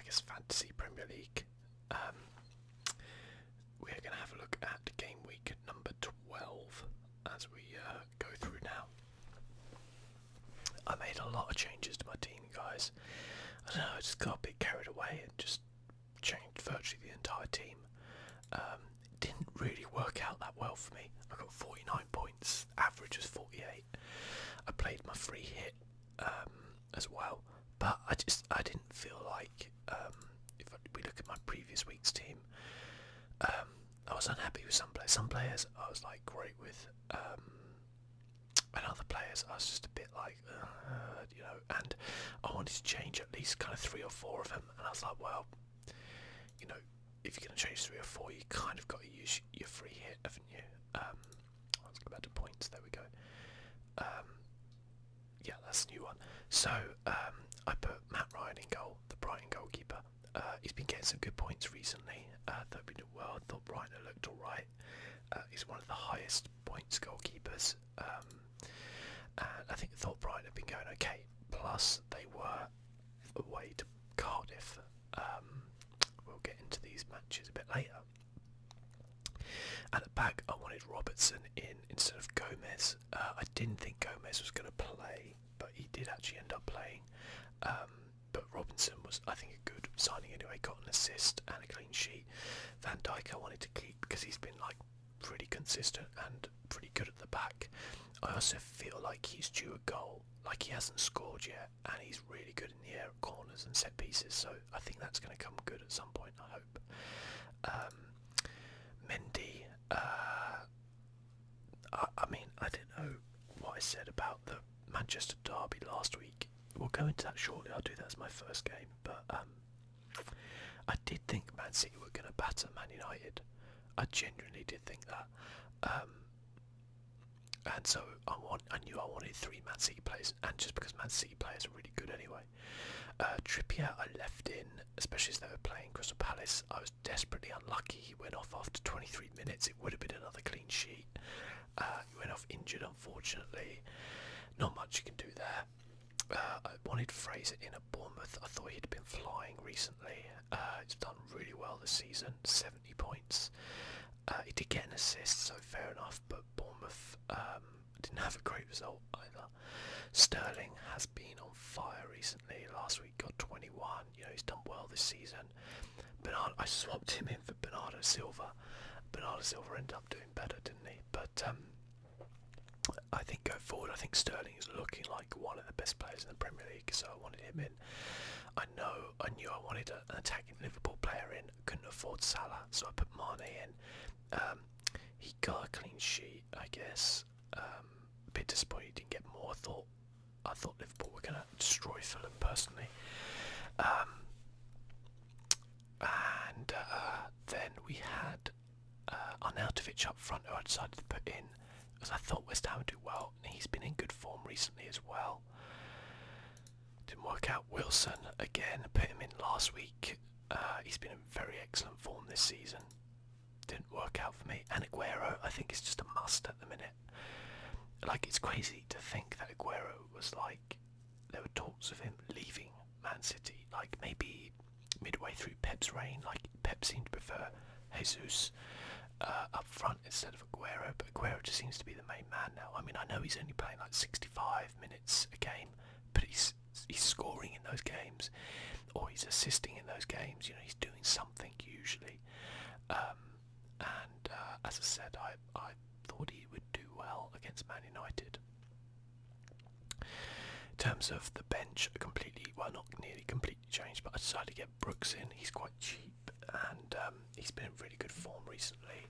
guess, Fantasy Premier League. We're going to have a look at game week number 12 as we go through now. I made a lot of changes to my team, guys. I don't know, I just got a bit carried away and just changed virtually the entire team. It didn't really work out that well for me. I got 49 points, average was 48. I played my free hit as well, but I didn't feel like, if we look at my previous week's team, I was unhappy with some players. Some players I was like great with, and other players I was just a bit like, you know, and I wanted to change at least kind of 3 or 4 of them, and I was like, well, you know, if you're going to change 3 or 4, you kind of got to use your free hit, haven't you? Let's go back to points, there we go. Yeah, that's a new one. So, I put Matt Ryan in goal, the Brighton goalkeeper. He's been getting some good points recently. They've been doing well. I thought Brighton looked alright. He's one of the highest points goalkeepers. And I thought Brighton had been going okay. Plus, they were away to Cardiff. We'll get into these matches a bit later. At the back, I wanted Robertson in instead of Gomez. I didn't think Gomez was going to play, but he did actually end up playing. But Robinson was, I think, a good signing anyway. Got an assist and a clean sheet. Van Dijk I wanted to keep because he's been like pretty consistent and pretty good at the back. I also feel like he's due a goal. Like he hasn't scored yet, and he's really good in the air at corners and set pieces. So I think that's going to come good at some point, I hope. Mendy. I mean, I don't know what I said about the Manchester derby last week. We'll go into that shortly. I'll do that as my first game. But I did think Man City were going to batter Man United. I genuinely did think that. And so I knew I wanted 3 Man City players, and just because Man City players are really good anyway. Trippier I left in, especially as they were playing Crystal Palace. I was desperately unlucky. He went off after 23 minutes. It would have been another clean sheet. He went off injured, unfortunately. Not much you can do there. I wanted Fraser in at Bournemouth. I thought he'd been flying recently. He's done really well this season, 70 points. He did get an assist, so fair enough, but Bournemouth didn't have a great result either. Sterling has been on fire recently. Last week got 21. You know, he's done well this season. I swapped him in for Bernardo Silva. Bernardo Silva ended up doing better, didn't he? But I think going forward, I think Sterling is looking like one of the best players in the Premier League, so I wanted him in. I knew I wanted an attacking Liverpool player in. Couldn't afford Salah, so I put Mane in. He got a clean sheet, I guess. A bit disappointed he didn't get more. I thought Liverpool were going to destroy Fulham personally. And then we had Arnautovic up front, who I decided to put in because I thought West Ham would do well, and he's been in good form recently as well. Didn't work out. Wilson again, put him in last week. He's been in very excellent form this season. Didn't work out for me. And Aguero, I think, is just a must at the minute. Like, it's crazy to think that Aguero was like, there were talks of him leaving Man City, like maybe midway through Pep's reign. Like, Pep seemed to prefer Jesus up front instead of Aguero, but Aguero just seems to be the main man now. I mean, I know he's only playing like 65 minutes a game, but he's scoring in those games, or he's assisting in those games. You know, he's doing something usually. As I said, I thought he would do well against Man United. In terms of the bench, not nearly completely changed, but I decided to get Brooks in. He's quite cheap, and he's been in really good form recently.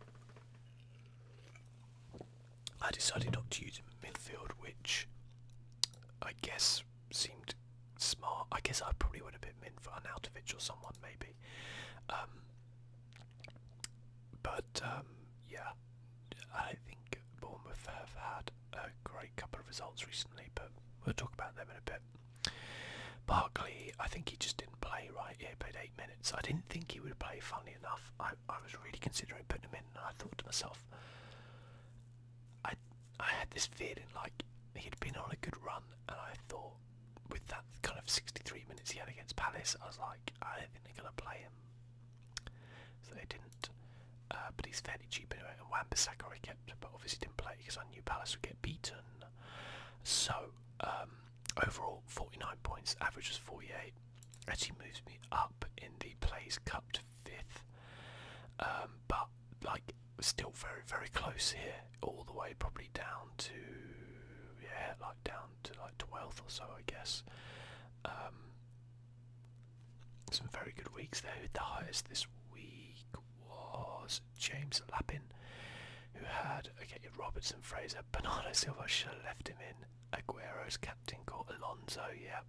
I decided not to use him in midfield, which I guess seemed smart. I guess I probably would have been in for Arnautovic or someone maybe. Yeah, I think Bournemouth have had a great couple of results recently, but we'll talk about them in a bit. Barkley, I think he just didn't play right. He played 8 minutes. I didn't think he would play, funnily enough. I was really considering putting him in, and I thought to myself, I had this feeling like he'd been on a good run, and I thought, with that kind of 63 minutes he had against Palace, I was like, I don't think they're going to play him. So they didn't. But he's fairly cheap anyway. And Wan-Bissaka I kept, but obviously didn't play because I knew Palace would get beaten. So overall 49 points, average was 48. Actually moves me up in the Plays Cup to 5th. But like still very, very close here, all the way probably down to, yeah, like down to like 12th or so, I guess. Some very good weeks there. The highest this week was James Lappin, who had, okay, Robertson, Fraser, Bernardo Silva, should have left him in. Aguero's captain, called Alonso, yeah.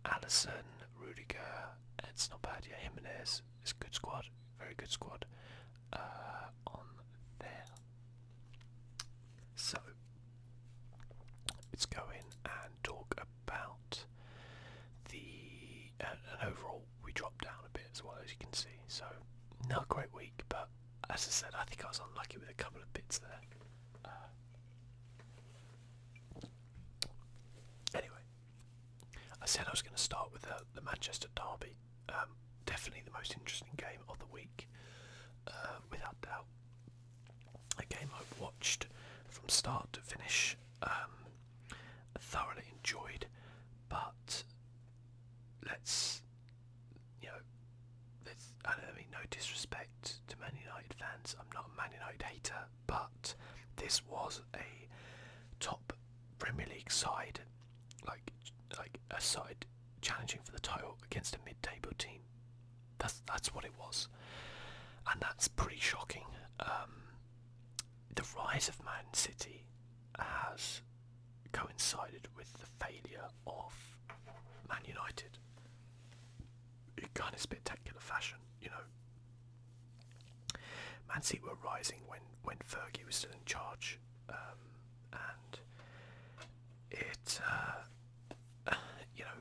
Allison, Rudiger, it's not bad, yeah. Jimenez, it's a good squad, very good squad on there. So, let's go in and talk about the, and overall we dropped down a bit as well, as you can see. So, not a great week, but as I said, I think I was unlucky with a couple of bits there. Anyway, I said I was going to start with the Manchester derby. Definitely the most interesting game of the week, without doubt. A game I've watched from start to finish, thoroughly enjoyed, but let's, you know, I don't mean no disrespect to Man United fans, I'm not a Man United hater, but this was a top Premier League side, like a side challenging for the title against a mid-table team. That's what it was, and that's pretty shocking. The rise of Man City has coincided with the failure of Man United in kind of spectacular fashion, you know. Man City were rising when Fergie was still in charge, and it, you know,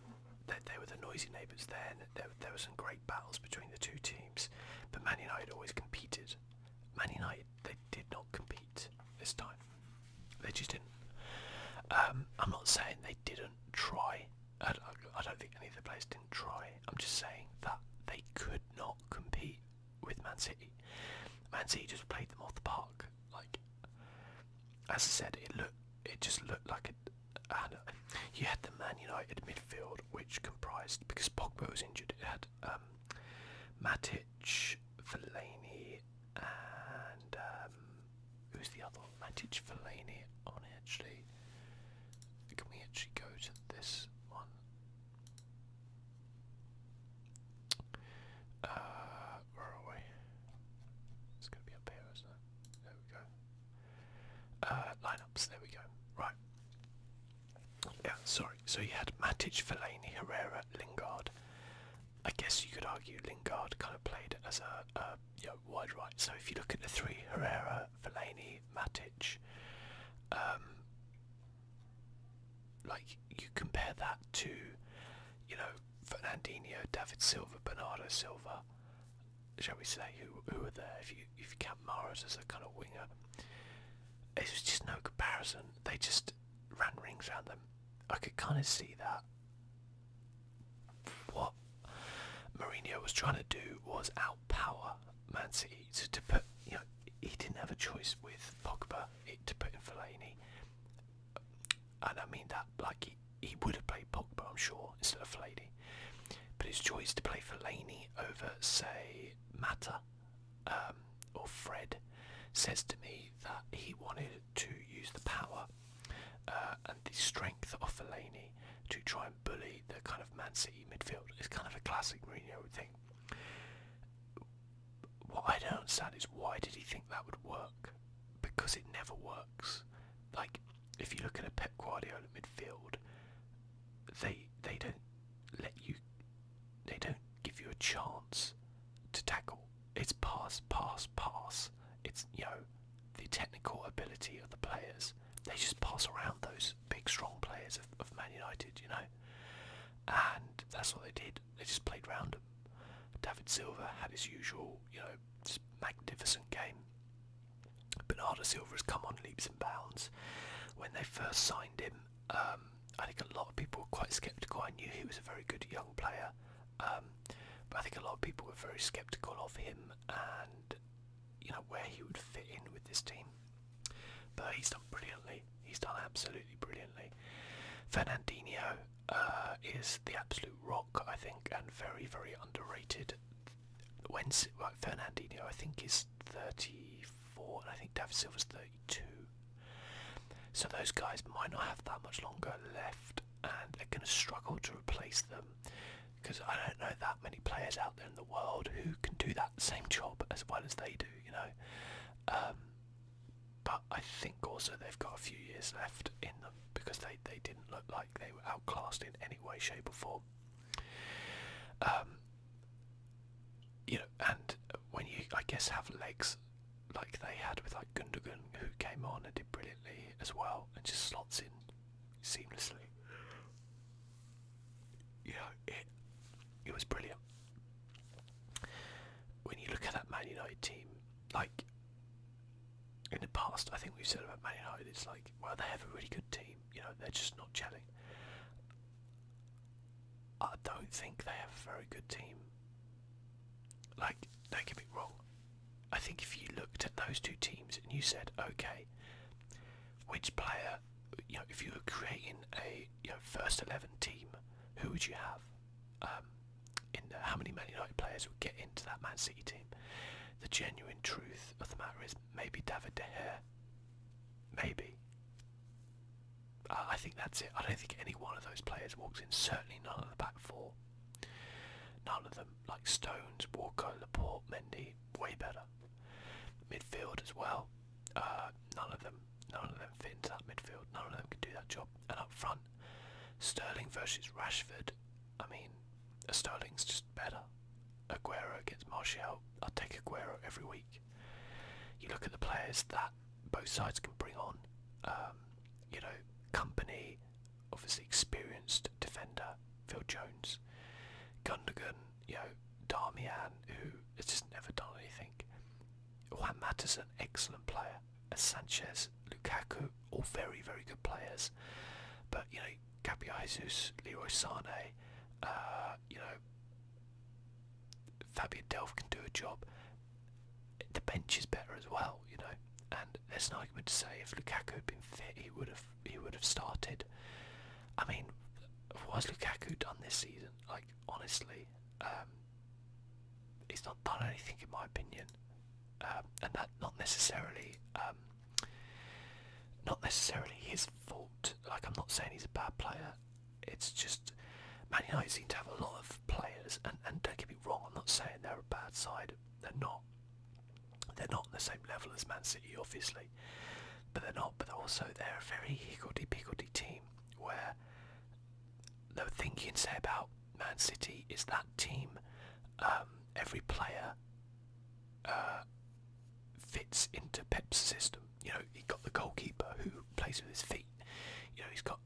they were the noisy neighbours then. There were some great battles between the two teams, but Man United always competed. Man United, they did not compete this time. They just didn't. I'm not saying they didn't try. I don't think any of the players didn't try. I'm just saying that they could not compete with Man City. Man City just played them off the park. Like, as I said, it just looked like it. You had the Man United midfield, which comprised, because Pogba was injured, it had Matic, Fellaini, and who's the other one? Matic, Fellaini on it, actually. Can we actually go to this one? Where are we? It's going to be up here, isn't it? There we go. Lineups, there we go. Right. Yeah, sorry. So you had Matic, Fellaini, Herrera, Lingard. I guess you could argue Lingard kind of played as a you know, wide right. So if you look at the three, Herrera, Fellaini, Matic, like you compare that to, you know, Fernandinho, David Silva, Bernardo Silva, shall we say, who are there? If you count Mahrez as a kind of winger, it was just no comparison. They just ran rings around them. I could kind of see that what Mourinho was trying to do was outpower Man City. So to put, you know, he didn't have a choice with Pogba to put in Fellaini, and I mean that like he would have played Pogba, I'm sure, instead of Fellaini. But his choice to play Fellaini over, say, Mata or Fred says to me that he wanted to use the power and the strength of Fellaini to try and bully the kind of Man City midfield. It's kind of a classic Mourinho thing. What I don't understand is, why did he think that would work? Because it never works. Like, if you look at a Pep Guardiola midfield, they don't let you, they don't give you a chance to tackle. It's pass, pass, pass. It's, you know, the technical ability of the players. They just pass around those big, strong players of Man United, you know. And that's what they did. They just played round them. David Silva had his usual, you know, just magnificent game. Bernardo Silva has come on leaps and bounds. When they first signed him, I think a lot of people were quite sceptical. I knew he was a very good young player, but I think a lot of people were very sceptical of him and where he would fit in with this team. But he's done brilliantly. He's done absolutely brilliantly. Fernandinho is the absolute rock, I think, and very, very underrated. Fernandinho, I think, is 34, and I think David Silva's 32. So those guys might not have that much longer left, and they're going to struggle to replace them, because I don't know that many players out there in the world who can do that same job as well as they do, but I think also they've got a few years left in them, because they didn't look like they were outclassed in any way, shape or form. And when you, I guess, have legs like they had with like Gundogan, who came on and did brilliantly as well, and just slots in seamlessly. It was brilliant. When you look at that Man United team, like in the past, I think we've said about Man United, it's like, well, they have a really good team, they're just not gelling. I don't think they have a very good team. Like, don't get me wrong. I think if you looked at those two teams and you said, okay, which player, if you were creating a first 11 team, who would you have? How many Man United players would get into that Man City team? The genuine truth of the matter is maybe David De Gea. Maybe. I think that's it. I don't think any one of those players walks in. Certainly none of the back four. None of them, like Stones, Walker, Laporte, Mendy, way better. Midfield as well. None of them fit into that midfield. None of them can do that job. And up front, Sterling versus Rashford. I mean, Sterling's just better. Aguero against Martial. I'll take Aguero every week. You look at the players that both sides can bring on. Company, obviously experienced defender, Phil Jones. Gundogan, Darmian, who has just never done anything. Juan Mata's an excellent player. Sanchez, Lukaku, all very, very good players. But, Gabriel Jesus, Leroy Sané, Fabian Delph can do a job. The bench is better as well, and there's an argument to say if Lukaku had been fit, he would have started. I mean, what has Lukaku done this season? Like, honestly, he's not done anything in my opinion, and that not necessarily his fault. Like, I'm not saying he's a bad player. It's just Man United seem to have a lot of players, and don't get me wrong, I'm not saying they're a bad side. They're not. They're not on the same level as Man City, obviously, but they're not. But they're a very higgledy-piggledy team, where the thing you can say about Man City is that team, every player fits into Pep's system. You've got the goalkeeper who plays with his feet. He's got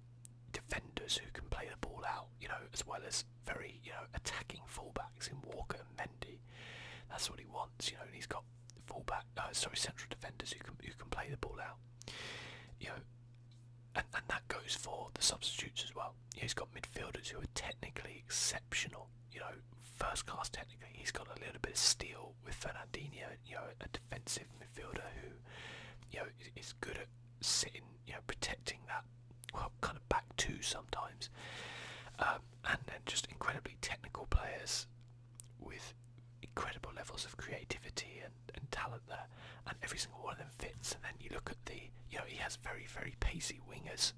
defenders who can play the ball out, as well as very, attacking fullbacks in Walker and Mendy. That's what he wants, and he's got central defenders who can play the ball out. And that goes for the substitutes as well. He's got midfielders who are technically exceptional, first class technically. He's got a little bit of steel with Fernandinho, a defensive midfielder who, is good at sitting, protecting that, well, kind of back two sometimes. And then just incredibly technical players with incredible levels of creativity and talent there, and every single one of them fits. And then you look at the, he has very, very pacey wingers,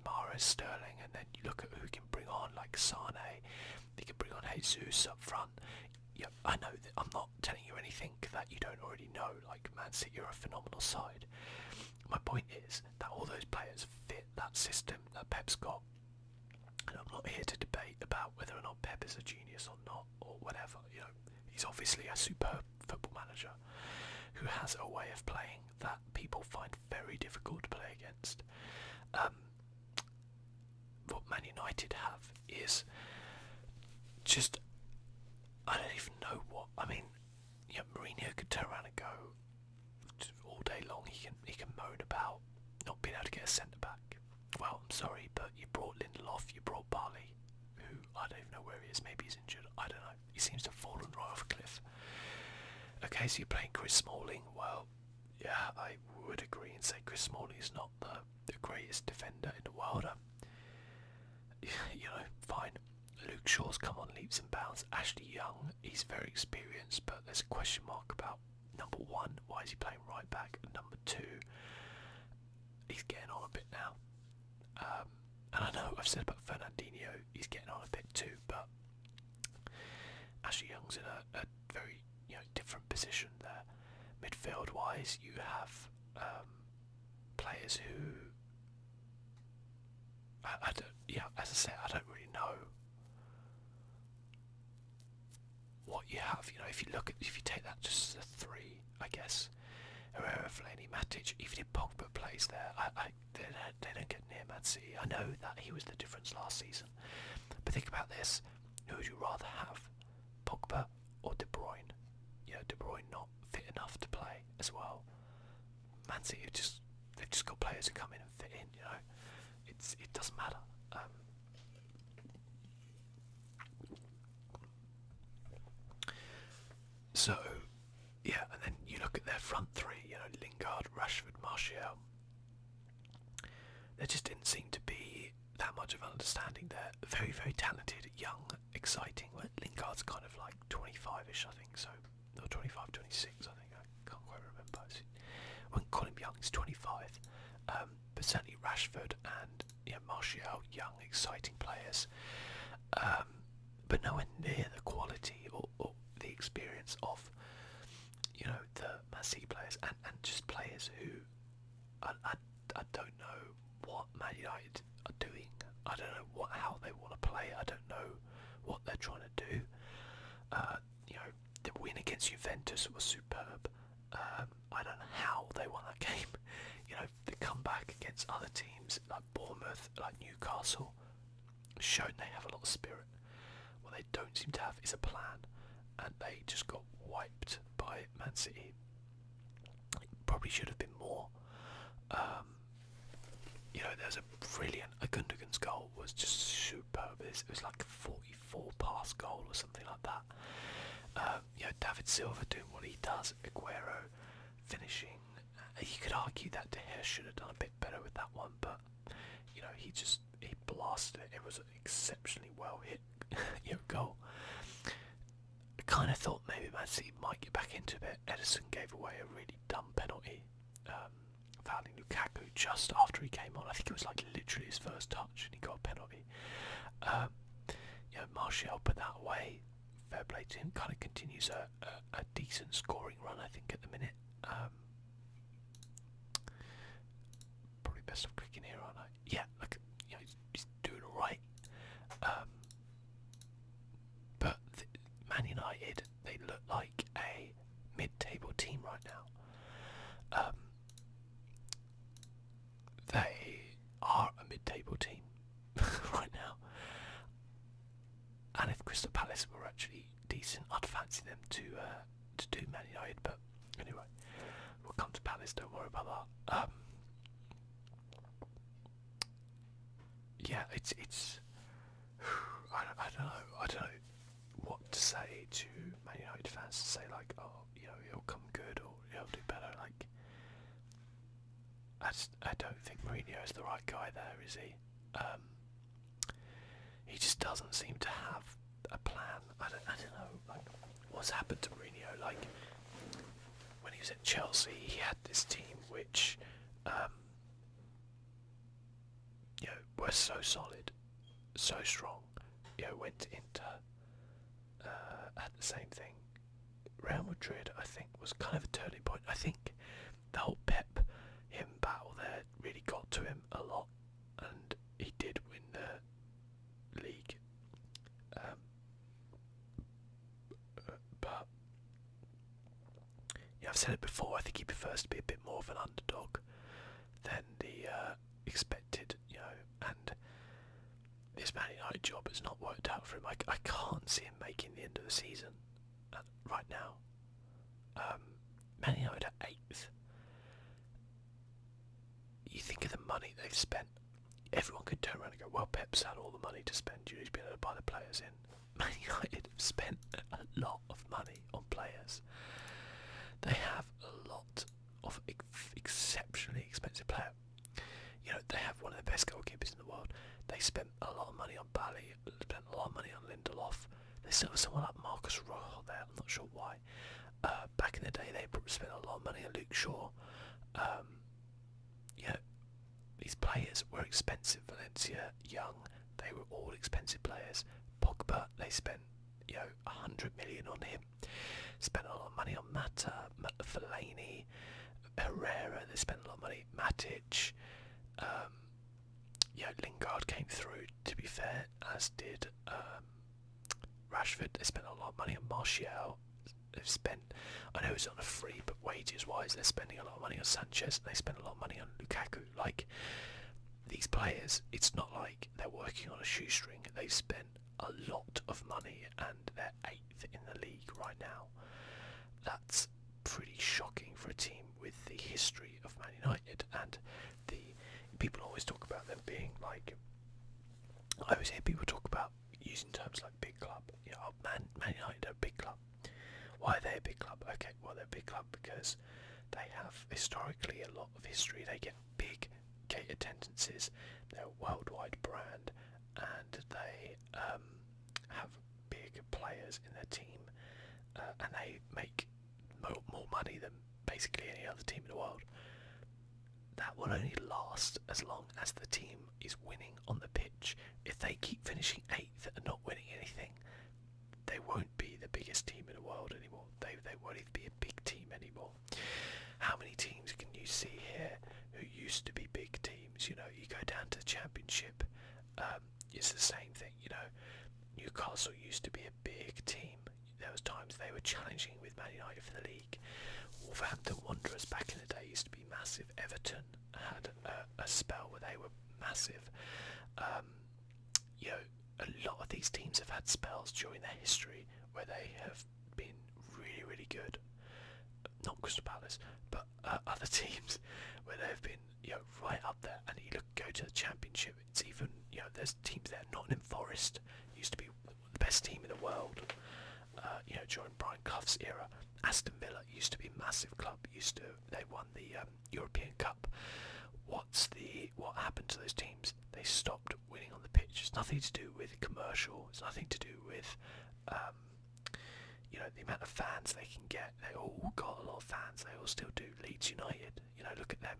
Mahrez, Sterling, and then you look at who he can bring on, like Sané. He can bring on Jesus up front. I know that I'm not telling you anything that you don't already know. Like, Man City are a phenomenal side. My point is that all those players fit that system that Pep's got. And I'm not here to debate about whether or not Pep is a genius or not, or whatever. He's obviously a superb football manager who has a way of playing that people find very difficult to play against. What Man United have is just, I don't even know what. I mean, Mourinho could turn around and go all day long. He can moan about not being able to get a centre back. well, I'm sorry, but you brought Lindelof, you brought Barley, who I don't even know where he is. Maybe he's injured. I don't know. He seems to have fallen right off a cliff. Okay, so you're playing Chris Smalling. Well, yeah, I would agree and say Chris Smalling is not the greatest defender in the world. You know, fine. Luke Shaw's come on leaps and bounds. Ashley Young, he's very experienced, but there's a question mark about number one, why is he playing right back? And number two, he's getting on a bit now. And I know I've said about Fernandinho, he's getting on a bit too, but Ashley Young's in a very different position there. Midfield wise, you have players who I don't. Yeah, as I said, I don't really know what you have. You know, if you take that just as a three, I guess Herrera, Fellaini, Matic, even if Pogba plays there, they don't get near Man City. I know that he was the difference last season, but think about this: who would you rather have, Pogba or De Bruyne? De Bruyne not fit enough to play as well. Man City they've just got players who come in and fit in. It doesn't matter. So yeah, and then you look at their front three. Lingard, Rashford, Martial. There just didn't seem to be that much of an understanding there. Very, very talented, young, exciting. Well, Lingard's kind of like 25ish, I think. So. Or 25, 26, I think, I can't quite remember. I wouldn't call him young, he's 25. But certainly Rashford and Martial, young, exciting players. But nowhere near the quality or the experience of, the Man City players and just players who I don't know what Man United are doing. I don't know how they want to play. I don't know what they're trying to do. The win against Juventus was superb. I don't know how they won that game. The comeback against other teams like Bournemouth, like Newcastle, shown they have a lot of spirit. What they don't seem to have is a plan, and they just got wiped by Man City. It probably should have been more. There's a brilliant. Gundogan's goal was just superb. It was like a 44 pass goal or something like that. David Silva doing what he does, Aguero finishing. You could argue that De Gea should have done a bit better with that one, but he blasted it. It was an exceptionally well hit goal. I kind of thought maybe Man City might get back into it. Edison gave away a really dumb penalty, fouling Lukaku just after he came on. I think it was like literally his first touch, and he got a penalty. Martial put that away. Fair play to him. Kind of continues a decent scoring run, I think, at the minute. Probably best of clicking here, aren't I? Yeah, look, he's doing alright. But Man United, they look like a mid-table team right now. They are a mid-table team right now. And if Crystal Palace were actually decent, I'd fancy them to do Man United. But anyway, we'll come to Palace. Don't worry about that. Yeah, it's. I don't know what to say to Man United fans to say like, oh, he'll come good or he'll do better. Like, I don't think Mourinho is the right guy there, is he? He just doesn't seem to have a plan. I don't know, like, what's happened to Mourinho. Like, when he was at Chelsea, he had this team which, were so solid, so strong. Went to Inter, had the same thing. Real Madrid, I think, was kind of a turning point. I think the whole him battle there really got to him a lot, and he did win the league. But I've said it before. I think he prefers to be a bit more of an underdog than the expected. And this Man United job has not worked out for him. I can't see him making the end of the season right now. Man United are 8th. You think of the money they've spent. everyone could turn around and go, well, Pep's had all the money to spend, you need to be able to buy the players in. Man United have spent a lot of money on players. They have a lot of exceptionally expensive players. You know, they have one of the best goalkeepers in the world. They spent a lot of money on Bally, spent a lot of money on Lindelof. They still have someone like Marcus Rojo there, I'm not sure why. Back in the day, they spent a lot of money on Luke Shaw. You know, these players were expensive. Valencia, Young, they were all expensive players. Pogba, they spent, you know, 100 million on him. Spent a lot of money on Mata, Fellaini, Herrera. They spent a lot of money. Matic. You know, Lingard came through, to be fair, as did Rashford. They spent a lot of money on Martial. They've spent, I know it's on a free, but wages wise they're spending a lot of money on Sanchez, and they spend a lot of money on Lukaku. Like, these players, it's not like they're working on a shoestring. They've spent a lot of money and they're 8th in the league right now. That's pretty shocking for a team with the history of Man United, and the people always talk about them being like, I always hear people talk about using terms like big club. You know, Man United are a big club. Why are they a big club? Okay, well, they're a big club because they have historically a lot of history. They get big gate attendances. They're a worldwide brand, and they have big players in their team, and they make more money than basically any other team in the world. That will only last as long as the team is winning on the pitch. If they keep finishing 8th and not winning anything, they won't be the biggest team in the world anymore. They won't even be a big team anymore. How many teams can you see here who used to be big teams? You know, you go down to the Championship, it's the same thing. You know, Newcastle used to be a big team. There was times they were challenging with Man United for the league. Wolverhampton Wanderers back in the day used to be massive. Everton had a spell where they were massive. You know, a lot of these teams have had spells during their history where they have been really, really good. Not Crystal Palace, but other teams where they've been, you know, right up there. And you go to the Championship, it's even, you know, there's teams there. Nottingham Forest used to be the best team in the world. You know, during Brian Clough's era. Aston Villa used to be a massive club. They won the European Cup. What happened to those teams? They stopped winning on the pitch. It's nothing to do with commercial. It's nothing to do with you know, the amount of fans they can get. They all got a lot of fans. They all still do. Leeds United, you know, look at them.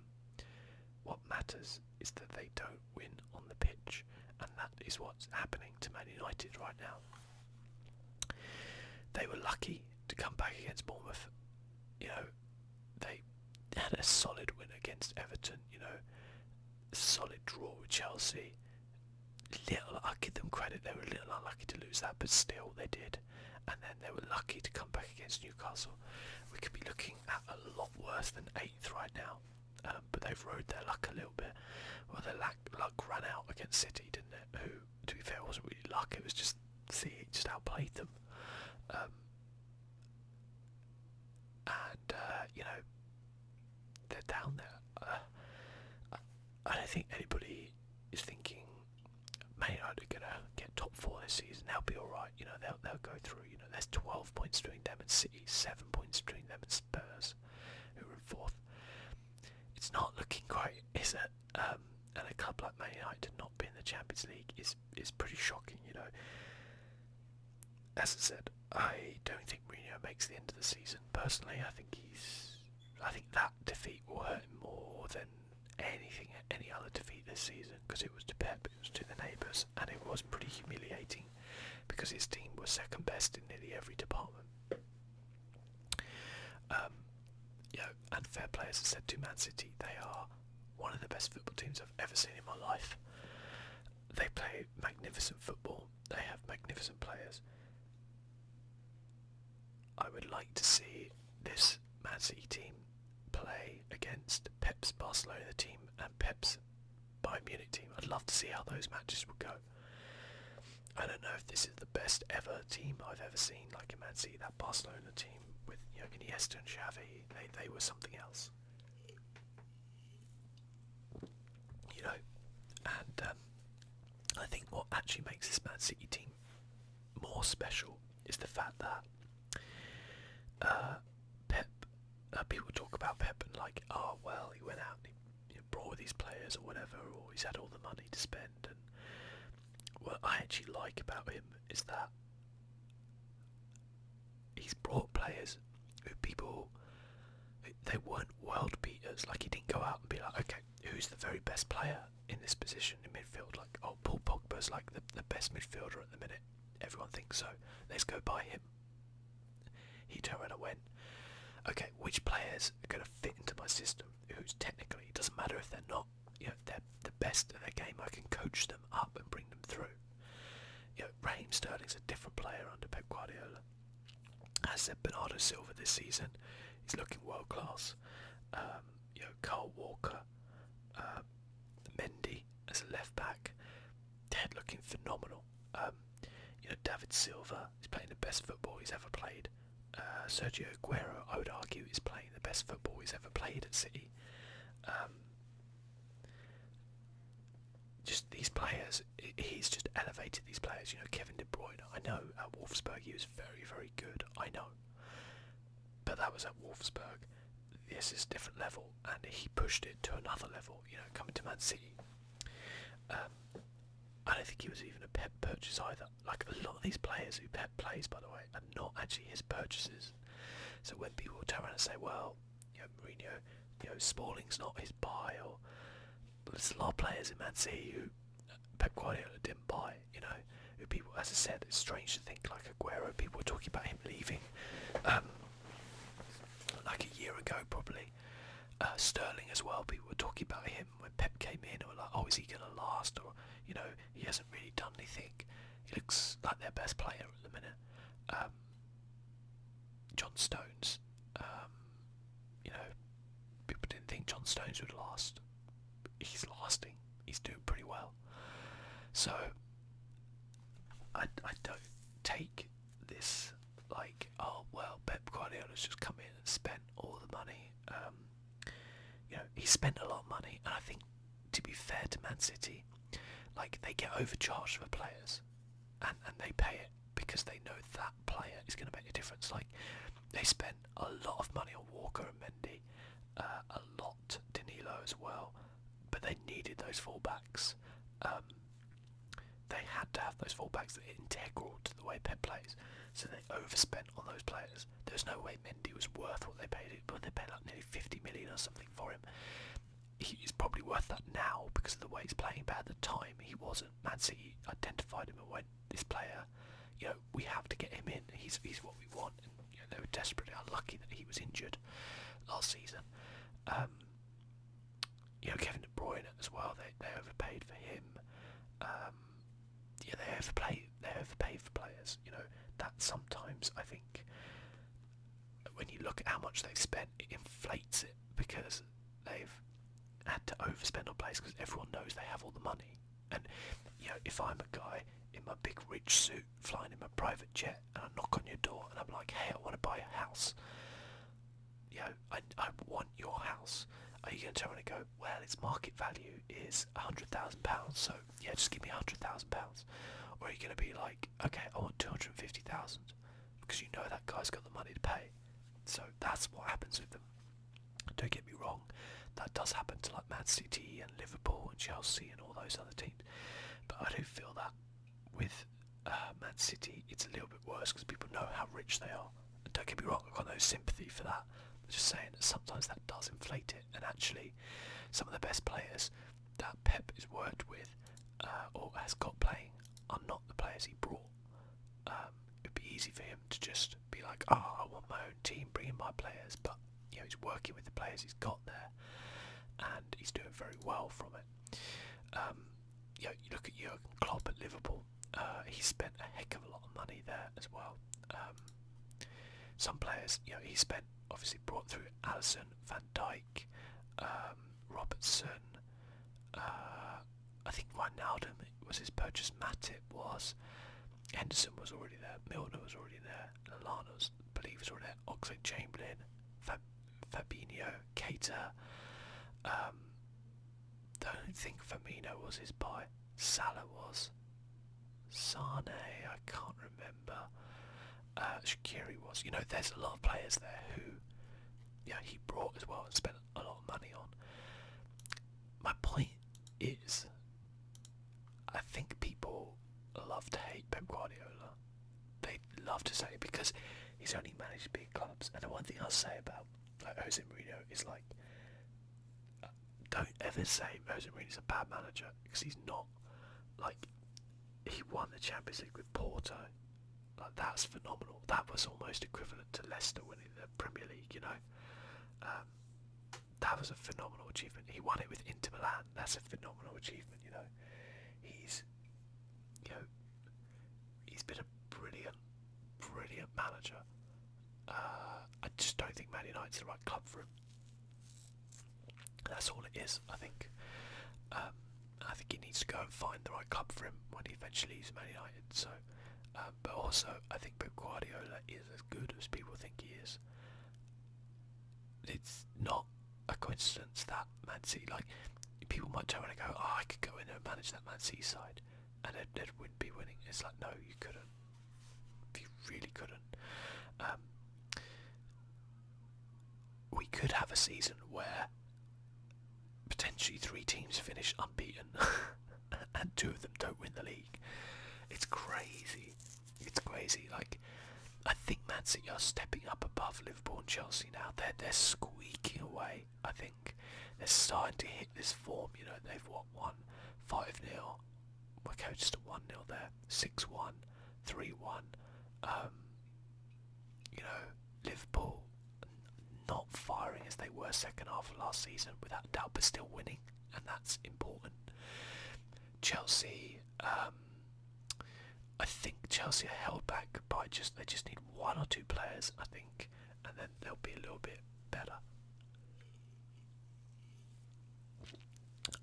What matters is that they don't win on the pitch, and that is what's happening to Man United right now. They were lucky to come back against Bournemouth. You know, they had a solid win against Everton. You know, a solid draw with Chelsea. I give them credit, they were a little unlucky to lose that, but still they did. And then they were lucky to come back against Newcastle. We could be looking at a lot worse than 8th right now, but they've rode their luck a little bit. Well, their luck ran out against City, didn't it? Who, to be fair, wasn't really luck. It was just City just outplayed them. You know, they're down there. I don't think anybody is thinking Man United are gonna get top 4 this season. They'll be all right. You know, they'll go through. You know, there's 12 points between them and City, 7 points between them and Spurs, who are in 4th. It's not looking great, is it? And a club like Man United not being in the Champions League is pretty shocking. You know, as I said, I don't think Mourinho makes the end of the season. Personally, I think that defeat will hurt him more than any other defeat this season, because it was to Pep, it was to the neighbours, and it was pretty humiliating because his team was second best in nearly every department. You know, and fair play, as I said, to Man City, they are one of the best football teams I've ever seen in my life. They play magnificent football. They have magnificent players. I would like to see this Man City team play against Pep's Barcelona team and Pep's Bayern Munich team. I'd love to see how those matches would go. I don't know if this is the best ever team I've ever seen, like a Man City. That Barcelona team with, you know, Iniesta and Xavi, they were something else. You know, and actually makes this Man City team more special is the fact that Pep. People talk about Pep and like, oh well, he went out and he brought all these players or whatever, or he's had all the money to spend. And what I actually like about him is that he's brought players who they weren't world beaters. Like, he didn't go out and be like, okay, who's the very best player in this position in midfield? Like, oh, Paul Pogba's like the best midfielder at the minute. Everyone thinks so. Let's go buy him. He turned around and went, okay, which players are going to fit into my system? Who's technically, it doesn't matter if they're not, they're the best at their game. I can coach them up and bring them through. Raheem Sterling's a different player under Pep Guardiola. As said, Bernardo Silva this season, he's looking world class. Carl Walker, Mendy as a left back, they're looking phenomenal. David Silva is playing the best football he's ever played. Sergio Aguero, I would argue, is playing the best football he's ever played at City. Just these players, he's just elevated these players. Kevin De Bruyne, I know at Wolfsburg he was very, very good, I know. But that was at Wolfsburg. This is a different level, and he pushed it to another level, coming to Man City. I don't think he was even a Pep purchase either. Like, a lot of these players who Pep plays, by the way, are not actually his purchases. So when people turn around and say, well, Mourinho, Smalling's not his buy, or there's a lot of players in Man City who Pep Guardiola didn't buy, who people, as I said, it's strange to think, like Aguero, people were talking about him leaving, like a year ago probably. Sterling as well, people were talking about him when Pep came in, or like, oh, is he going to last, or he hasn't really done anything. He looks like their best player at the minute. John Stones, people didn't think John Stones would last. He's lasting. He's doing pretty well. So I don't take this like, oh well, Pep Guardiola's just come in and spent all the money. He spent a lot of money, and I think, to be fair to Man City, like, they get overcharged for players, and they pay it because they know that player is going to make a difference. Like, they spent a lot of money on Walker and Mendy, a lot Danilo as well, but they needed those fullbacks. They had to have those fullbacks that are integral to the way Pep plays, so they overspent on those players. There's no way Mendy was worth what they paid it, but they paid like nearly 50 million or something for him. He's probably worth that now because of the way he's playing, but at the time he wasn't. Man City identified him and went, this player, we have to get him in. He's what we want. And they were desperately unlucky that he was injured last season. Kevin De Bruyne as well. They overpaid for him. They overpay for players. That sometimes, I think, when you look at how much they've spent, it inflates it because they've had to overspend on players because everyone knows they have all the money. And if I'm a guy in my big rich suit flying in my private jet and I knock on your door and I'm like, hey, I want to buy a house, I want your house, are you going to turn around and go, well, its market value is £100,000, so yeah, just give me £100,000? Or are you going to be like, okay, I want 250,000 because you know that guy's got the money to pay? So that's what happens with them. Don't get me wrong, that does happen to like Man City and Liverpool and Chelsea and all those other teams, but I do feel that with Man City it's a little bit worse because people know how rich they are. And don't get me wrong, I've got no sympathy for that. I'm just saying that sometimes that does inflate it, and actually some of the best players that Pep has worked with or has got playing are not the players he brought. It'd be easy for him to just be like, oh, I want my own team, bring in my players, but he's working with the players he's got there, and he's doing very well from it. You look at Jurgen Klopp at Liverpool. He spent a heck of a lot of money there as well. Some players, he spent, obviously brought through Alisson, Van Dijk, Robertson. I think Wijnaldum was his purchase. Matip was. Henderson was already there. Milner was already there. Lallana was, I believe, was already there. Oxlade-Chamberlain, Fabinho, Keita. Don't think Firmino was his buy. Salah was. Sane, I can't remember. Shaqiri was. You know, there's a lot of players there who, he brought as well and spent a lot of money on. My point is, I think people love to hate Pep Guardiola. They love to say it because he's only managed big clubs. And the one thing I'll say about Jose Mourinho is don't ever say Jose Mourinho's a bad manager, because he's not. Like, he won the Champions League with Porto. Like, that's phenomenal. That was almost equivalent to Leicester winning the Premier League, you know. That was a phenomenal achievement. He won it with Inter Milan. That's a phenomenal achievement, you know. He's been a brilliant, brilliant manager. I just don't think Man United's the right club for him. That's all it is, I think. I think he needs to go and find the right club for him when he eventually leaves Man United. So, but also, I think Pep Guardiola is as good as people think he is. It's not a coincidence that Man City, like, people might turn around and go, "Oh, I could go in there and manage that Man City side, and they'd be winning." It's like, no, you couldn't. You really couldn't. We could have a season where potentially 3 teams finish unbeaten and 2 of them don't win the league. It's crazy. It's crazy. Like, I think Man City are stepping up above Liverpool and Chelsea now. They're squeaking away. I think they're starting to hit this form. You know, they've won 5-0. Okay, just a 1-0 there. 6-1, 3-1. You know, Liverpool not firing as they were second half of last season, without a doubt, but still winning, and that's important. Chelsea, I think Chelsea are held back by they just need 1 or 2 players, I think, and then they'll be a little bit better.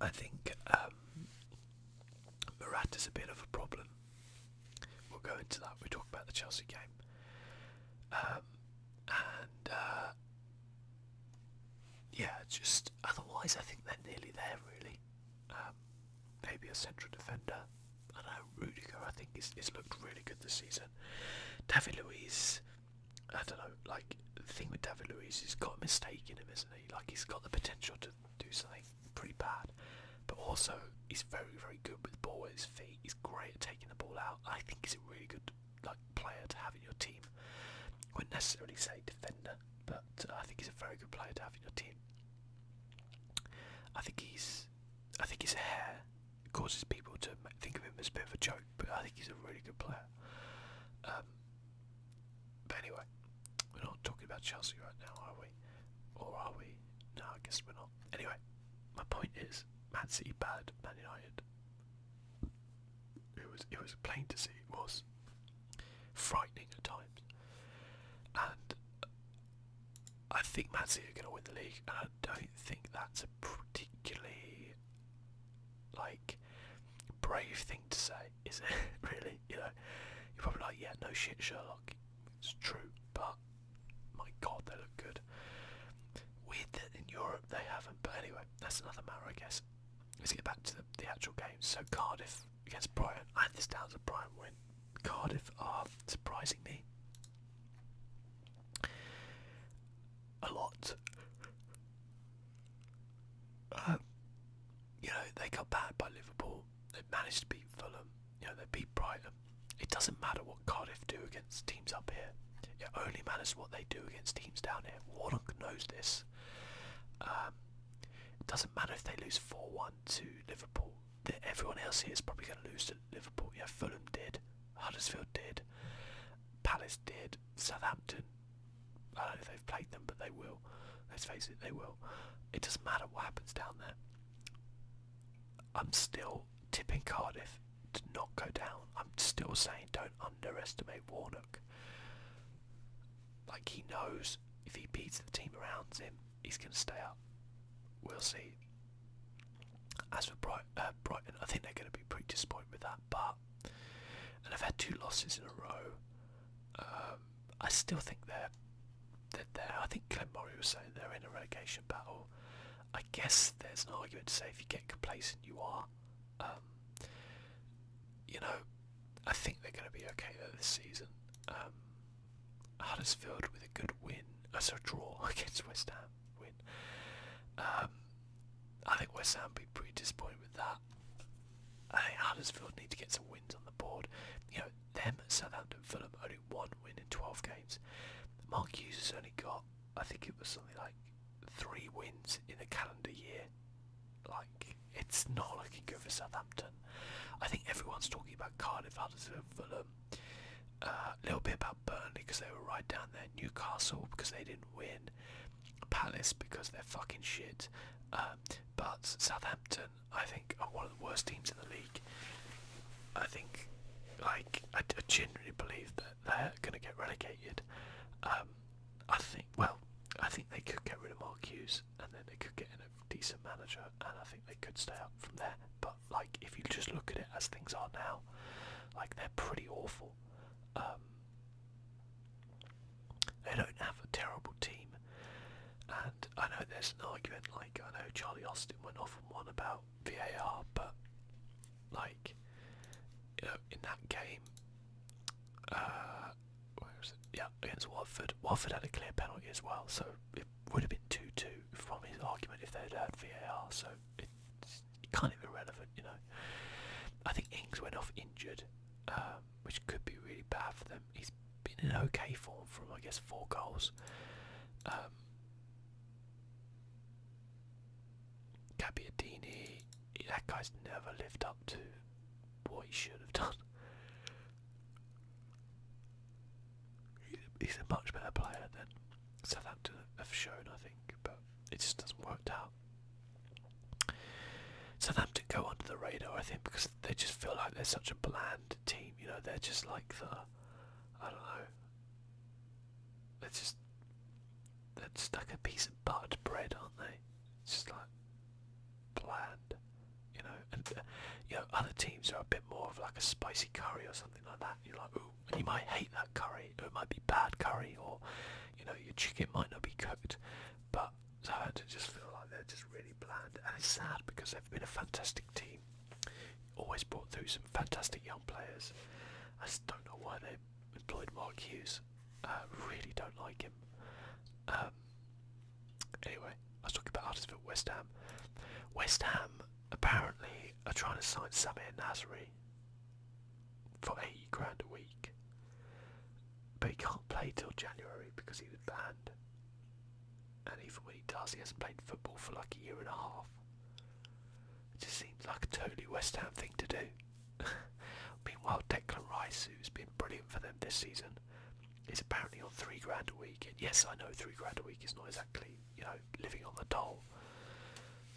I think Morata's a bit of a problem. We'll go into that. We talk about the Chelsea game, yeah, just otherwise I think they're nearly there, really. Maybe a central defender. I don't know, Rudiger, I think he's looked really good this season. David Luiz, I don't know, like, the thing with David Luiz, he's got a mistake in him, isn't he? Like, he's got the potential to do something pretty bad, but also he's very, very good with the ball at his feet. He's great at taking the ball out. I think he's a really good, like, player to have in your team. I wouldn't necessarily say defender, but I think he's a very good player to have in your team. I think his hair causes people to think of him as a bit of a joke, but I think he's a really good player. But anyway, we're not talking about Chelsea right now, are we? Or are we? No, I guess we're not. Anyway, my point is, Man City bad, Man United. It was plain to see. It was frightening at times, and I think Man City are going to win the league, and I don't think that's a particularly, like, brave thing to say, is it? Really? You know, you're probably like, yeah, no shit, Sherlock. It's true, but my God, they look good. Weird that in Europe they haven't, but anyway, that's another matter, I guess. Let's get back to the actual games. So Cardiff against Brighton. I had this down as a Brighton win. Cardiff are surprising me a lot. You know, they got battered by Liverpool. They managed to beat Fulham. You know, they beat Brighton. It doesn't matter what Cardiff do against teams up here. It only matters what they do against teams down here. Warnock knows this. It doesn't matter if they lose 4-1 to Liverpool. Everyone else here is probably going to lose to Liverpool. Yeah, Fulham did. Huddersfield did. Palace did. Southampton. I don't know if they've played them, but they will. Let's face it, they will. It doesn't matter what happens down there. I'm still tipping Cardiff to not go down. I'm still saying don't underestimate Warnock. Like, he knows if he beats the team around him, he's going to stay up. We'll see. As for Brighton, I think they're going to be pretty disappointed with that. And they've had 2 losses in a row. I still think they're there. I think Glenn Murray was saying they're in a relegation battle. I guess there's an argument to say if you get complacent, you are. You know, this season. Huddersfield with a good win. So a draw against West Ham. Win. I think West Ham will be pretty disappointed with that. I think Huddersfield need to get some wins on the board. You know, them, Southampton, Fulham, only one win in 12 games. Mark Hughes has only got, I think it was something like 3 wins in a calendar year. Like, it's not looking good for Southampton. I think everyone's talking about Cardiff, Huddersfield, Fulham. A little bit about Burnley because they were right down there. Newcastle because they didn't win. Palace because they're fucking shit. But Southampton, I think, are one of the worst teams in the league. I think, like, I genuinely believe that they're going to get relegated. I think they could get rid of Mark Hughes, and then they could get in a decent manager, and I think they could stay up from there. But like, if you just look at it as things are now, like, they're pretty awful. They don't have a terrible team, and I know there's an argument. Like, I know Charlie Austin went off and won about VAR, but like, you know, in that game, where was it? Yeah, against Watford. Watford had a clear penalty as well, so it would have been 2-2 from his argument if they'd had VAR. So it's kind of irrelevant, you know. I think Ings went off injured, which could be really bad for them. He's been in okay form from, I guess, 4 goals. Gabbiadini, that guy's never lived up to what he should have done. He's a much better player than Southampton have shown, I think, but it just doesn't work out. Southampton go under the radar, I think, because they just feel like they're such a bland team. You know, they're just like the, I don't know, they're just like a piece of buttered bread, aren't they? It's just like bland, you know. And you know, other teams are a bit more of like a spicy curry or something like that. You're like, ooh, and you might hate that curry, or it might be bad curry, or you know, your chicken might not be cooked. But Southampton just feel like they're just really bland, and it's sad because they've been a fantastic team, always brought through some fantastic young players. I just don't know why they employed Mark Hughes. Really don't like him. Anyway, I was talking about Huddersfield, West Ham. West Ham apparently are trying to sign Samir Nasri for 80 grand a week, but he can't play till January because he was banned. And even when he does, he hasn't played football for like a year and a half. It just seems like a totally West Ham thing to do. Meanwhile, Declan Rice, who's been brilliant for them this season, is apparently on 3 grand a week. And yes, I know 3 grand a week is not exactly, you know, living on the dole,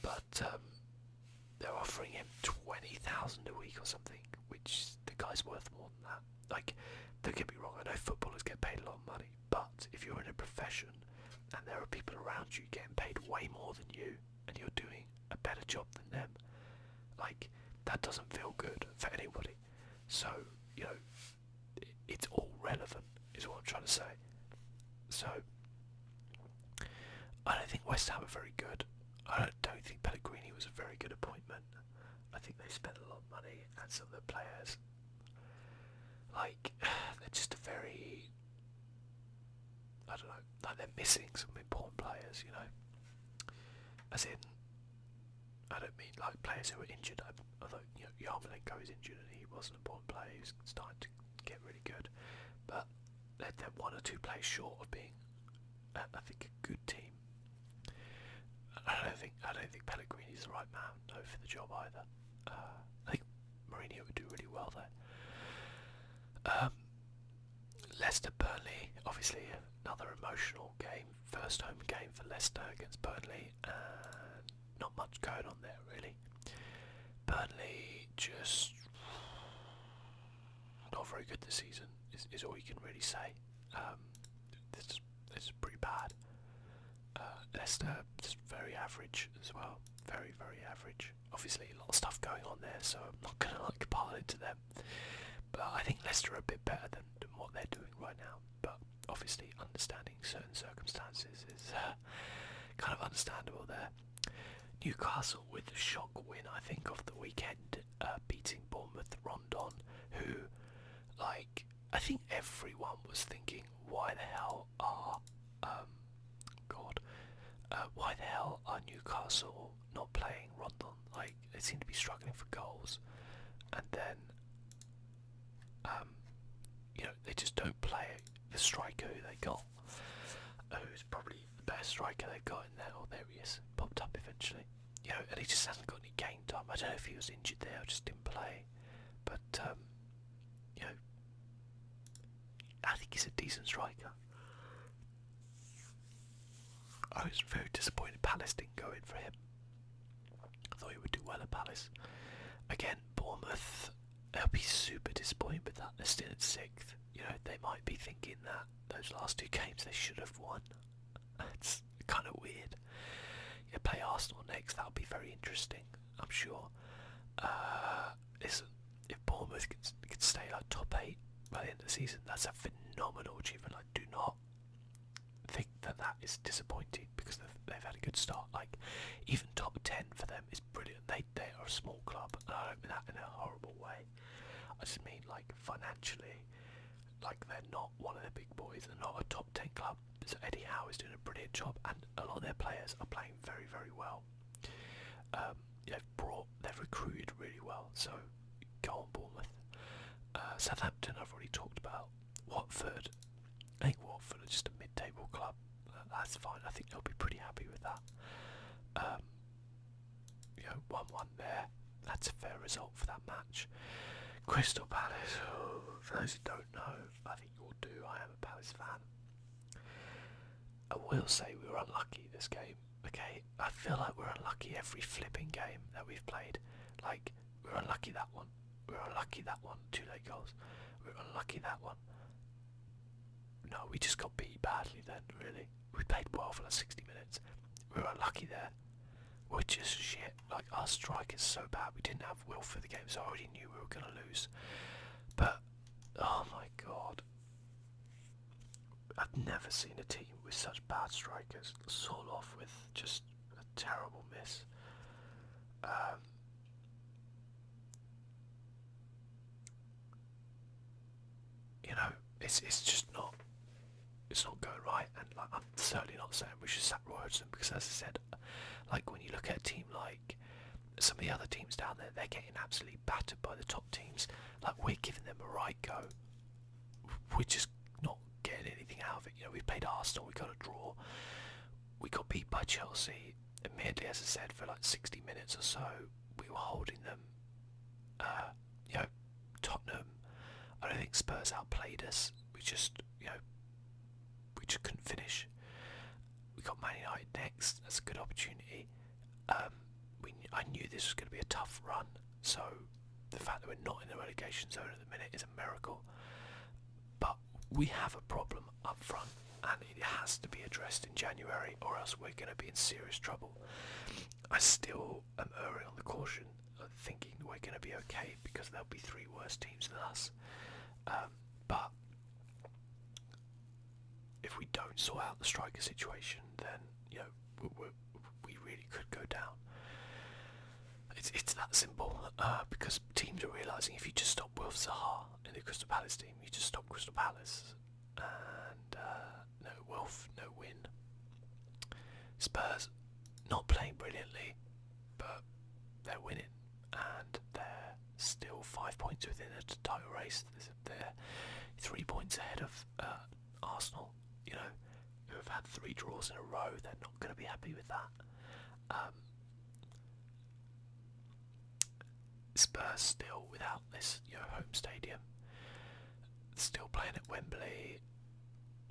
but they're offering him 20,000 a week or something, which the guy's worth more than that. Like, don't get me wrong, I know footballers get paid a lot of money, but if you're in a profession and there are people around you getting paid way more than you, and you're doing a better job than them, like, that doesn't feel good for anybody. So, you know, it's all relevant, is what I'm trying to say. So, I don't think West Ham are very good. I don't think Pellegrini was a very good appointment. I think they spent a lot of money, and some of the players, like, they're just a very, I don't know, like, they're missing some important players, you know. As in, I don't mean like players who are injured. Although, you know, Yarmolenko is injured and he was an important player. He's starting to get really good, but they're 1 or 2 players short of being, I think, a good team. I don't think Pellegrini's the right man, though, for the job either. I think Mourinho would do really well there. Leicester Burnley, obviously another emotional game, first home game for Leicester against Burnley, and not much going on there really. Burnley just not very good this season, is all you can really say. This is pretty bad. Leicester just very average as well, very average. Obviously a lot of stuff going on there, so I'm not gonna like pile into them. But I think Leicester are a bit better than what they're doing right now. But obviously understanding certain circumstances is kind of understandable there. Newcastle with the shock win, I think, of the weekend, beating Bournemouth. Rondon, who, like, I think 3-1 was thinking, why the hell are why the hell are Newcastle not playing Rondon? Like, they seem to be struggling for goals, and then they just don't play the striker who they got, who's probably the best striker they've got in there. Oh, there he is, popped up eventually. And he just hasn't got any game time. I don't know if he was injured there or just didn't play, but I think he's a decent striker. I was very disappointed Palace didn't go in for him. I thought he would do well at Palace. Again, Bournemouth, they'll be super disappointed with that. They're still in 6th. They might be thinking that those last 2 games they should have won. It's kind of weird. Play Arsenal next, that'll be very interesting, I'm sure. Listen, if Bournemouth can stay like top 8 by the end of the season, that's a phenomenal achievement. I do not think that is disappointing, because they've had a good start. Like, even top 10 for them is brilliant. They are a small club, and I don't mean that in a horrible way. I just mean, like, financially, like, they're not one of the big boys. They're not a top 10 club. So Eddie Howe is doing a brilliant job, and a lot of their players are playing very, very well. They've recruited really well, so go on Bournemouth. Southampton I've already talked about. Watford, I think Watford are just a mid-table club. That's fine. I think they'll be pretty happy with that. 1-1 there. That's a fair result for that match. Crystal Palace. Oh, for those who don't know, I think you all do. I am a Palace fan. I will say we were unlucky this game. Okay, I feel like we're unlucky every flipping game that we've played. Like, we're unlucky that one. We're unlucky that one. 2 late goals. We're unlucky that one. No, we just got beat badly then, really. We played well for like 60 minutes. We were unlucky there. We're just shit. Like, our strike is so bad. We didn't have will for the game, so I already knew we were going to lose. But, oh my god. I've never seen a team with such bad strikers sort off with just a terrible miss. It's just not. It's not going right, and like, I'm certainly not saying we should sack Robertson, because, as I said, like, when you look at a team like some of the other teams down there, they're getting absolutely battered by the top teams. Like, we're giving them a right go. We're just not getting anything out of it. We played Arsenal, we got a draw, we got beat by Chelsea. Admittedly, as I said, for like 60 minutes or so, we were holding them. Tottenham, I don't think Spurs outplayed us. We just couldn't finish. We got Man United next. That's a good opportunity. I knew this was going to be a tough run, so the fact that we're not in the relegation zone at the minute is a miracle. But we have a problem up front, and it has to be addressed in January, or else we're going to be in serious trouble. I still am erring on the caution of thinking we're going to be okay, because there'll be 3 worse teams than us. But if we don't sort out the striker situation, then we really could go down. It's that simple, because teams are realising if you just stop Wilf Zaha in the Crystal Palace team, you just stop Crystal Palace, and no Wilf, no win. Spurs not playing brilliantly, but they're winning, and they're still 5 points within a title race. They're 3 points ahead of Arsenal, who have had 3 draws in a row. They're not going to be happy with that. Spurs still without this home stadium, still playing at Wembley.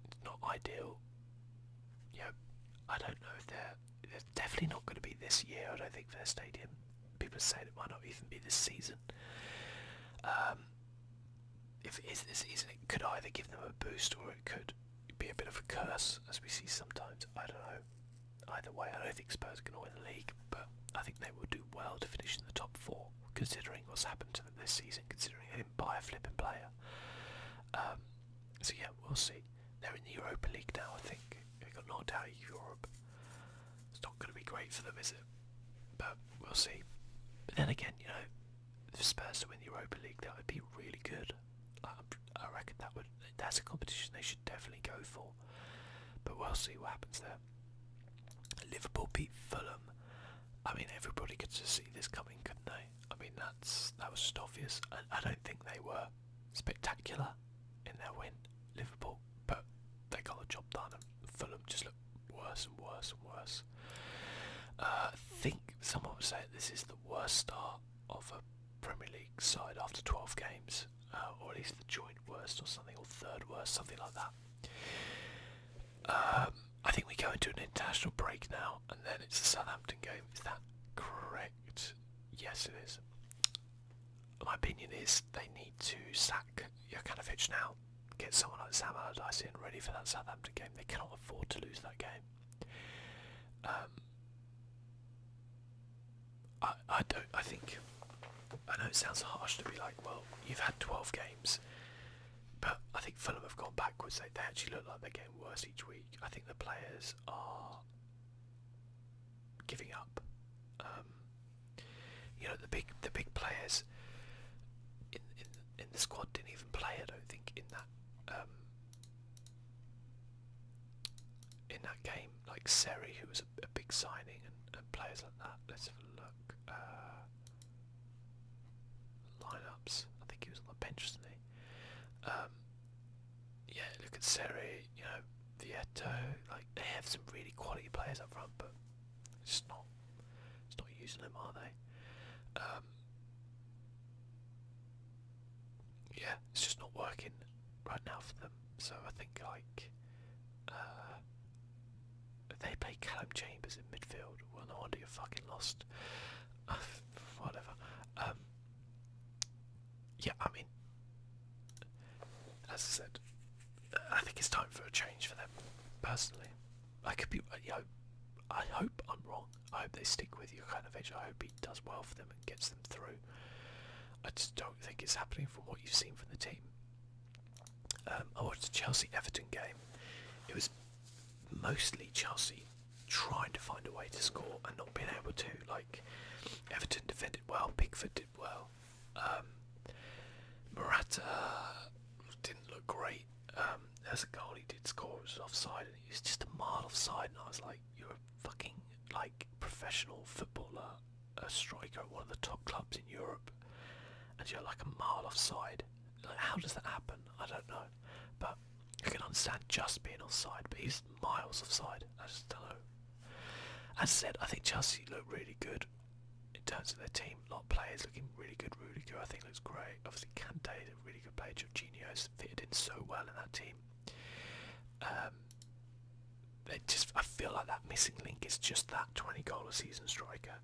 It's not ideal. I don't know if they're definitely not going to be this year. I don't think for their stadium. People are saying it might not even be this season. If it is this season, it could either give them a boost, or it could be a bit of a curse, as we see sometimes. I don't know. Either way, I don't think Spurs can win the league, but I think they will do well to finish in the top 4, considering what's happened to them this season, considering they didn't buy a flipping player. So yeah, we'll see. They're in the Europa League now, I think. They got knocked out of Europe. It's not going to be great for them, is it? But we'll see. But then again, if Spurs to win the Europa League, that would be really good. I reckon that's a competition they should definitely go for. But we'll see what happens there. Liverpool beat Fulham. I mean, everybody could just see this coming, couldn't they? I mean, that was just obvious. I don't think they were spectacular in their win, Liverpool, but they got the job done, and Fulham just looked worse and worse and worse. I think someone would say this is the worst start of a Premier League side after 12 games, or at least the joint worst or something, or third worst, something like that. I think we go into an international break now, and then it's the Southampton game. Is that correct? Yes, it is. My opinion is they need to sack Jokanovic now. Get someone like Sam Allardyce in ready for that Southampton game. They cannot afford to lose that game. I know it sounds harsh to be like, well, you've had 12 games, but I think Fulham have gone backwards. They actually look like they're getting worse each week. I think the players are giving up. The big players in the squad didn't even play. I don't think in that game, like Seri, who was a big signing, and players like that. Let's have a look. Lineups. I think he was on the bench, wasn't he? Yeah, look at Seri. Vieto. Like, they have some really quality players up front, but it's not using them, are they? Yeah, it's just not working right now for them. So I think like if they play Callum Chambers in midfield, well, no wonder you're fucking lost. Whatever. Yeah, I mean, as I said, I think it's time for a change for them. Personally, I could be. I hope I'm wrong. I hope they stick with Jokanovic. I hope he does well for them and gets them through. I just don't think it's happening from what you've seen from the team. I watched the Chelsea-Everton game. It was mostly Chelsea trying to find a way to score and not being able to. Like, Everton defended well, Pickford did well. Morata didn't look great. There's a goal he did score, it was offside, and he was just a mile offside, and I was like, you're a fucking professional footballer, a striker at one of the top clubs in Europe, and you're like a mile offside. Like, how does that happen? I don't know. But I can understand just being offside, but he's miles offside. I just don't know. As I said, I think Chelsea look really good in terms of their team. A lot of players looking really good. Rudiger, I think, looks great. Obviously, Kante is a really good player. Jorginho's fitted in so well in that team. I feel like that missing link is just that 20-goal a season striker.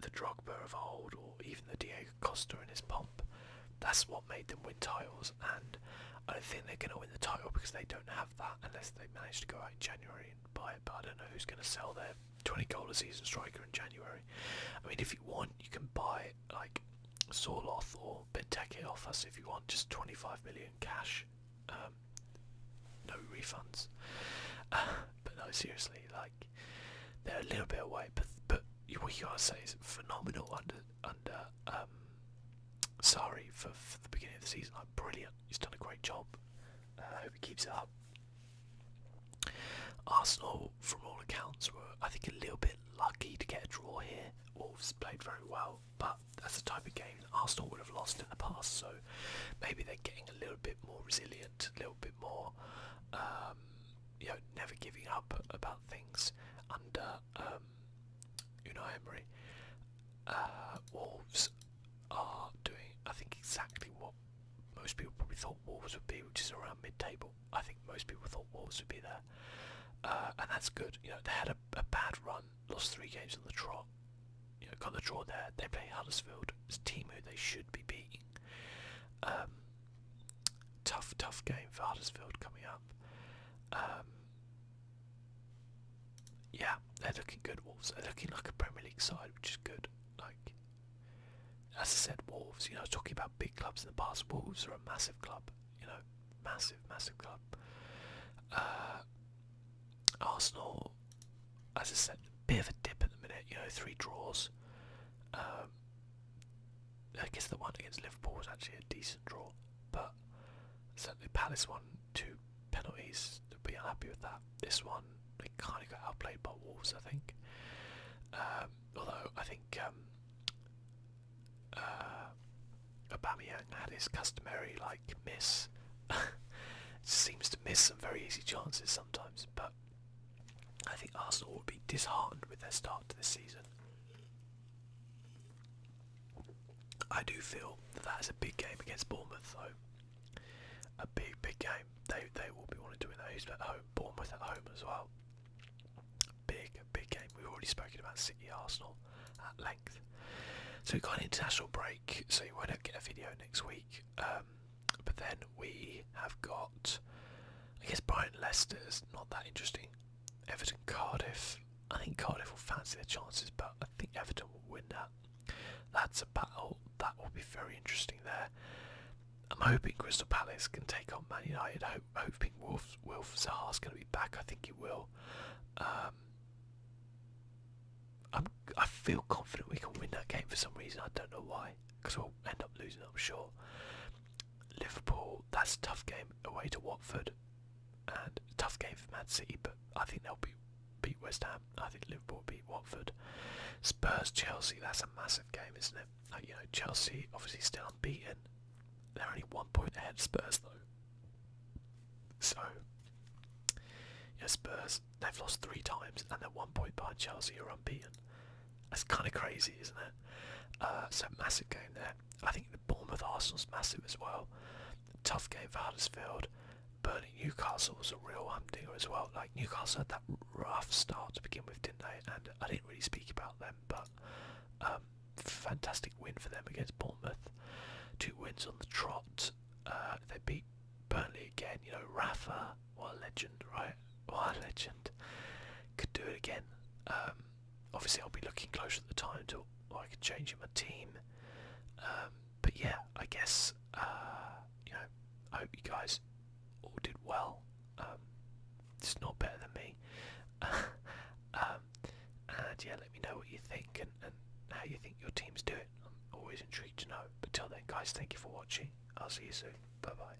The Drogba of old, or even the Diego Costa in his pomp. That's what made them win titles, and I don't think they're going to win the title because they don't have that unless they manage to go out in January and buy it. But I don't know who's going to sell their 20-goal a season striker in January. I mean, if you want, you can buy like Sorloth or Benteke off us if you want, just 25 million cash, no refunds. But no, seriously, like, they're a little bit away, but what you gotta say is phenomenal under Sarri for the beginning of the season. Like, brilliant. He's done a great job. I hope he keeps it up. Arsenal, from all accounts, were, I think, a little bit lucky to get a draw here. Wolves played very well, but that's the type of game that Arsenal would have lost in the past, so maybe they're getting a little bit more resilient, a little bit more, never giving up about things under Unai Emery. Wolves are doing, I think, exactly what most people probably thought Wolves would be, which is around mid-table. I think most people thought Wolves would be there, and that's good. They had a bad run, lost 3 games on the trot. Got the draw there. They play Huddersfield. It's a team who they should be beating. Tough game for Huddersfield coming up. Yeah, they're looking good, Wolves. They're looking like a Premier League side, which is good. Like, as I said, Wolves, I was talking about big clubs in the past. Wolves are a massive club, massive club. Arsenal, as I said, a bit of a dip at the minute, 3 draws. I guess the one against Liverpool was actually a decent draw, but certainly Palace won 2 penalties. To be unhappy with that. This one, they kind of got outplayed by Wolves, I think. Although I think Aubameyang had his customary miss. Seems to miss some very easy chances sometimes, but I think Arsenal would be disheartened with their start to this season. I do feel that that is a big game against Bournemouth, though. A big game. They will be wanting to win those at home. Bournemouth at home as well. Big game. We've already spoken about City Arsenal at length. So we've got an international break, so you won't get a video next week. But then we have got, I guess, Brighton Leicester's not that interesting. Everton Cardiff. I think Cardiff will fancy their chances, but I think Everton will win that. That's a battle. That will be very interesting there. I'm hoping Crystal Palace can take on Man United. Hoping Wilf Zaha's going to be back. I think he will. I feel confident we can win that game for some reason. I don't know why, because we'll end up losing, I'm sure. Liverpool, that's a tough game away to Watford, and a tough game for Man City, but I think they'll beat West Ham. I think Liverpool will beat Watford. Spurs Chelsea, that's a massive game, isn't it? You know, Chelsea obviously still unbeaten. They're only 1 point ahead of Spurs though. So yeah, Spurs, they've lost 3 times and they're 1 point behind Chelsea, who are unbeaten. That's kind of crazy, isn't it? So massive game there. I think the Bournemouth Arsenal's massive as well. Tough game for Huddersfield. Burnley Newcastle was a real humdinger as well. Like, Newcastle had that rough start to begin with, didn't they? And I didn't really speak about them, but fantastic win for them against Bournemouth. 2 wins on the trot. They beat Burnley again. You know, Rafa, what a legend, right? What a legend. Could do it again. Obviously, I'll be looking closer at the time to what I could change in my team. But yeah, I guess you know, I hope you guys all did well. It's not better than me. And yeah, let me know what you think and how you think your team's doing. I'm always intrigued to know. But till then, guys, thank you for watching. I'll see you soon. Bye bye.